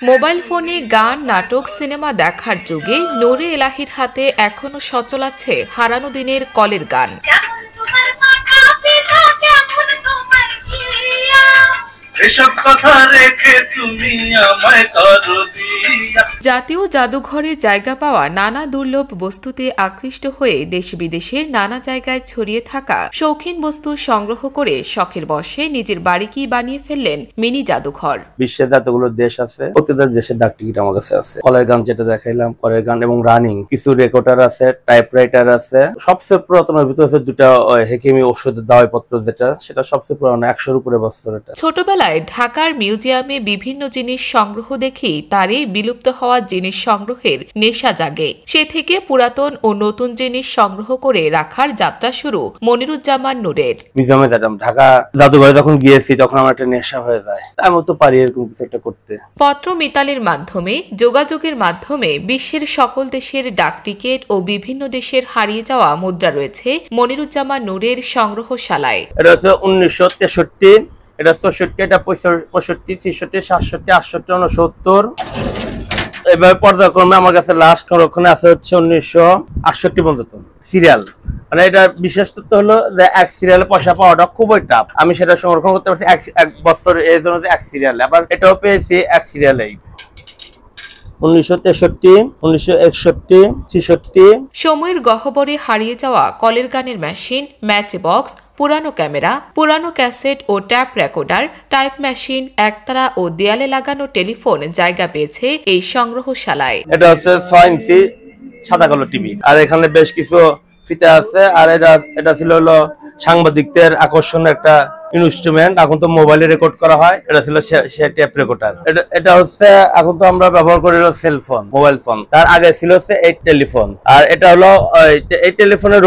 Mobile ফোনে গান, নাটক, সিনেমা দেখার যুগে নূরে এলাহির হাতে এখনো সচল আছে হারানো দিনের কলের গান। জাতীয় জাদুঘরে জায়গা পাওয়া নানা দুর্লভ বস্তুতে আকৃষ্ট হয়ে দেশ বিদেশের নানা জায়গায় ছড়িয়ে থাকা শৌখিন বস্তু সংগ্রহ করে শখের বশে নিজের বাড়িকেই বানিয়ে ফেললেন মিনি জাদুঘর। বিশ্বের যতগুলো দেশ আছে প্রত্যেকটা দেশের ডাক টিকিট আমার কাছে আছে। কলের গান যেটা দেখাইলাম, কলের গান এবং রানিং কিছু রেকর্ডার আছে, টাইপরাইটার আছে। সবচেয়ে পুরাতনের ভিতরে আছে দুটা হেকিমি ওষুধের দাওয়াইপত্র, যেটা সেটা সবচেয়ে পুরানো, 100-র উপরে বছর। ছোটবেলায় ঢাকার মিউজিয়ামে বিভিন্ন জিনিস সংগ্রহ দেখি তারই বিলুপ্ত হওয়া জিনিস সংগ্রহের নেশা জাগে। সে থেকে পুরাতন ও নতুন জিনিস সংগ্রহ করে রাখার যাত্রা শুরু মনিরুজ্জামান নূরের। মিউজিয়ামে যেতাম, ঢাকা জাদুঘরে যখন গিয়েছি তখন আমার একটা নেশা হয়ে যায়, আমি তো পারি এরকম কিছু একটা করতে। পত্র মিতালের মাধ্যমে, যোগাযোগের মাধ্যমে বিশ্বের সকল দেশের ডাক টিকিট ও বিভিন্ন দেশের হারিয়ে যাওয়া মুদ্রা রয়েছে মনিরুজ্জামান নূরের সংগ্রহশালায়। এটা হচ্ছে 1963, এটা 64, এটা 65, 66, 67, 68, 69। এবার পর্যায়ক্রমে আমার কাছে লাস্ট সংরক্ষণে আছে হচ্ছে 1968 পর্যন্ত সিরিয়াল। মানে এটা বিশেষ তথ্য হলো যে এক সিরিয়ালে পয়সা পাওয়াটা খুবই টাফ। আমি সেটা সংরক্ষণ করতে পারছি এক বছর, এই জন্য এক সিরিয়ালে। আবার এটাও পেয়েছি এক সিরিয়ালেই। 1963, 1961, 66। সময়ের গহ্বরে হারিয়ে যাওয়া কলের গানের মেশিন, ম্যাচ বক্স, পুরানো ক্যামেরা, পুরানো ক্যাসেট ও ট্যাপ রেকর্ডার, টাইপ মেশিন, একতারা ও দেয়ালে লাগানো টেলিফোন জায়গা পেয়েছে এই সংগ্রহশালায়। এটা হচ্ছে 6 ইঞ্চি সাদা কালো টিভি, আর এখানে বেশ কিছু ফিতা আছে। আর এটা ছিল হলো সাংবাদিকদের আকর্ষণের একটা ইনস্ট্রুমেন্ট। এখন তো মোবাইলে রেকর্ড করা হয়, এটা ছিল সে টেপ রেকর্ডার। এটা হচ্ছে এখন তো আমরা ব্যবহার করি হলো সেলফোন, মোবাইল ফোন। তার আগে ছিল হচ্ছে এই টেলিফোন। আর এটা হলো এই টেলিফোনের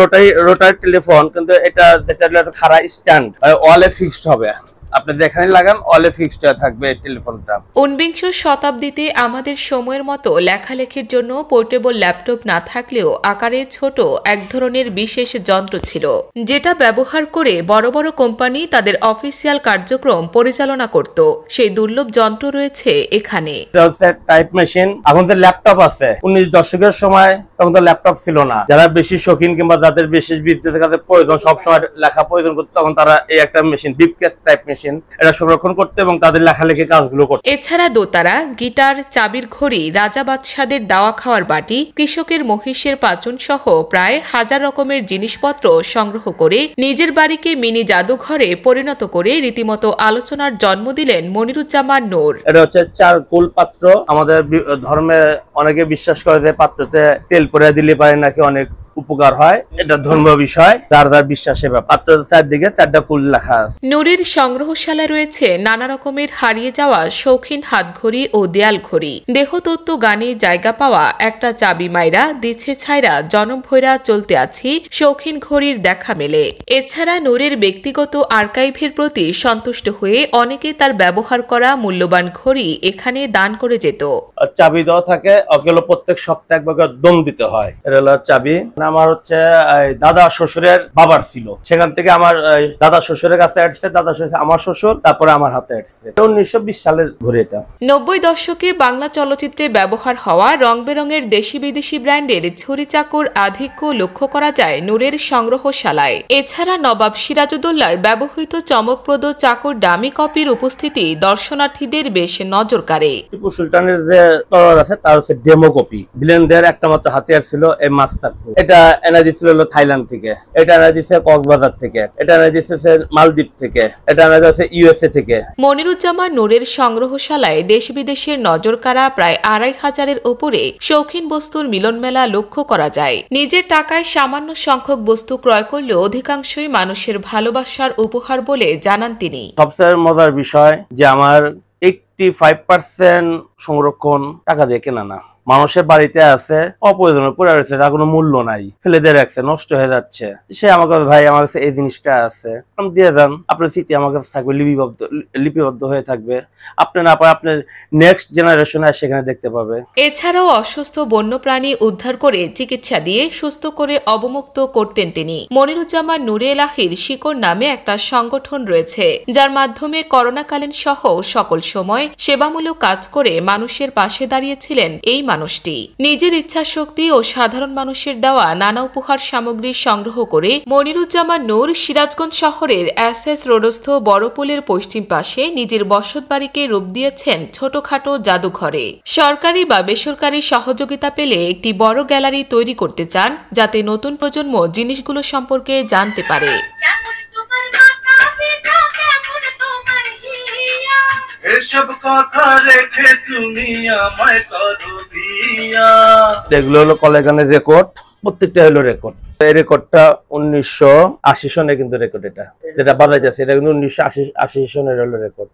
রোটারি টেলিফোন, কিন্তু এটা যেটা হলো খাড়া স্ট্যান্ড, ওয়ালে ফিক্সড হবে। আপনি যেখানে লাগান ওয়ালে ফিক্সড থাকবে টেলিফোনটা। 19বিংশ শতাব্দীতে আমাদের সময়ের মতো লেখালেখির জন্য পোর্টেবল ল্যাপটপ না থাকলেও আকারে ছোট এক ধরনের বিশেষ যন্ত্র ছিল, যেটা ব্যবহার করে বড় বড় কোম্পানি তাদের অফিসিয়াল কার্যক্রম পরিচালনা করত। সেই দুর্লভ যন্ত্র রয়েছে এখানে। এটা হচ্ছে টাইপ মেশিন। এখন যে ল্যাপটপ আছে, 19 দশকের সময় তখন তো ল্যাপটপ ছিল না। যারা বেশি শৌখিন কিংবা যাদের বিশেষ বিদ্যুতের কাছে প্রয়োজন, সবসময় লেখা প্রয়োজন করতে, তখন তারা এই একটা মেশিন, ব্রিফকেস টাইপ মেশিন, এটা সংরক্ষণ করতে এবং তাদের লেখালেখি কাজগুলো করতে। এছাড়া দোতারা, গিটার, চাবির ঘড়ি, রাজা বাদশাদের দাওয়া খাওয়ার বাটি, কৃষকের মহিষের পাচন সহ প্রায় 1000 রকমের জিনিসপত্র সংগ্রহ করে নিজের বাড়িকে মিনি জাদুঘরে পরিণত করে রীতিমতো আলোচনার জন্ম দিলেন মনিরুজ্জামান নূর। এটা হচ্ছে চারকোল পাত্র। আমাদের ধর্মে অনেকে বিশ্বাস করে যে পাত্রতে তেল পরে দিলে পারে নাকি অনেক উপকার হয়। এটা ধর্মীয় বিষয়, যার যার বিশ্বাসে। পাত্র চারদিকে 4টা কুল লেখা আছে। নূরের সংগ্রহশালায় রয়েছে নানা রকমের হারিয়ে যাওয়া শৌখিন হাতঘড়ি ও দেয়াল ঘড়ি। দেহতত্ত্ব গানে জায়গা পাওয়া একটা চাবি মাইরা দিচ্ছে ছাইরা জনম ভৈরা চলতে আছি শৌখিন ঘড়ির দেখা মেলে। এছাড়া নূরের ব্যক্তিগত আর্কাইভের প্রতি সন্তুষ্ট হয়ে অনেকে তার ব্যবহার করা মূল্যবান ঘড়ি এখানে দান করে যেত। চাবি দেওয়া থাকে, অকেলো প্রত্যেক সপ্তাহে একবার দম দিতে হয়। এটা হলো চাবি। আমার হচ্ছে দাদা শ্বশুরের বাবার ছিল, সেখান থেকে আমার দাদা শ্বশুরের কাছে আসছে, দাদা শ্বশুর আমার শ্বশুর, তারপরে আমার হাতে আসছে। 1920 সালের ঘড়ি এটা। 90 দশকে বাংলা চলচ্চিত্রে ব্যবহার হওয়া রং বেরঙের দেশি বিদেশি ব্র্যান্ডের ছুরি চাকুর আধিক্য লক্ষ্য করা যায় নূরের সংগ্রহশালায়। এছাড়া নবাব সিরাজউদ্দৌলার ব্যবহৃত চমকপ্রদ চাকুর ডামি কপির উপস্থিতি দর্শনার্থীদের বেশ নজর কাড়ে। টিপু সুলতানের যে তরোয়ার আছে তার হচ্ছে ডেমো কপি। ভিলেনদের একটা মাত্র হাতিয়ার ছিল এই মাছ চাকু। এটা এনে দিছিল থাইল্যান্ড থেকে, এটা এনে দিচ্ছে কক্সবাজার থেকে, এটা এনে দিচ্ছে মালদ্বীপ থেকে, এটা এনে দিচ্ছে ইউএসএ থেকে। মনিরুজ্জামান নূরের সংগ্রহশালায় দেশ বিদেশের নজর কাড়া প্রায় 2500-এর উপরে শৌখিন বস্তুর মিলন মেলা লক্ষ্য করা যায়। নিজের টাকায় সামান্য সংখ্যক বস্তু ক্রয় করলেও অধিকাংশই মানুষের ভালোবাসার উপহার বলে জানান তিনি। সবচেয়ে মজার বিষয় যে আমার 85% সংরক্ষণ টাকা দিয়ে কেনা না। মানুষের বাড়িতে আছে, অপ্রয়োজনে পড়ে রয়েছে, তার কোনো মূল্য নাই, ফেলে দিয়ে রাখছে, নষ্ট হয়ে যাচ্ছে। সে আমার কাছে, ভাই আমার কাছে এই জিনিসটা আছে, আমি দিয়ে যান, আপনার স্মৃতি আমার কাছে থাকবে, লিপিবদ্ধ হয়ে থাকবে, আপনি না পারে আপনার নেক্সট জেনারেশনে সেখানে দেখতে পাবে। এছাড়াও অসুস্থ বন্যপ্রাণী উদ্ধার করে চিকিৎসা দিয়ে সুস্থ করে অবমুক্ত করতেন তিনি। মনিরুজ্জামান নূরে এলাহির শিকড় নামে একটা সংগঠন রয়েছে, যার মাধ্যমে করোনাকালীন সহ সকল সময় সেবামূলক কাজ করে মানুষের পাশে দাঁড়িয়েছিলেন এই মানুষটি। নিজের ইচ্ছাশক্তি ও সাধারণ মানুষের দেওয়া নানা উপহার সামগ্রী সংগ্রহ করে মনিরুজ্জামান নূর সিরাজগঞ্জ শহরের এসএস রোডস্থ বড়পুলের পশ্চিম পাশে নিজের বসতবাড়িকে রূপ দিয়েছেন ছোটখাটো জাদুঘরে। সরকারি বা বেসরকারি সহযোগিতা পেলে একটি বড় গ্যালারি তৈরি করতে চান, যাতে নতুন প্রজন্ম জিনিসগুলো সম্পর্কে জানতে পারে। এসব কথা রেখে তুমি আমায় করো দিয়া। এগুলো হলো কলেগানের রেকর্ড, প্রত্যেকটা হলো রেকর্ড। এই রেকর্ডটা 1980 সনে কিন্তু রেকর্ড, এটা যেটা বাজাইতেছে এটা কিন্তু 1980 সনের হলো রেকর্ড।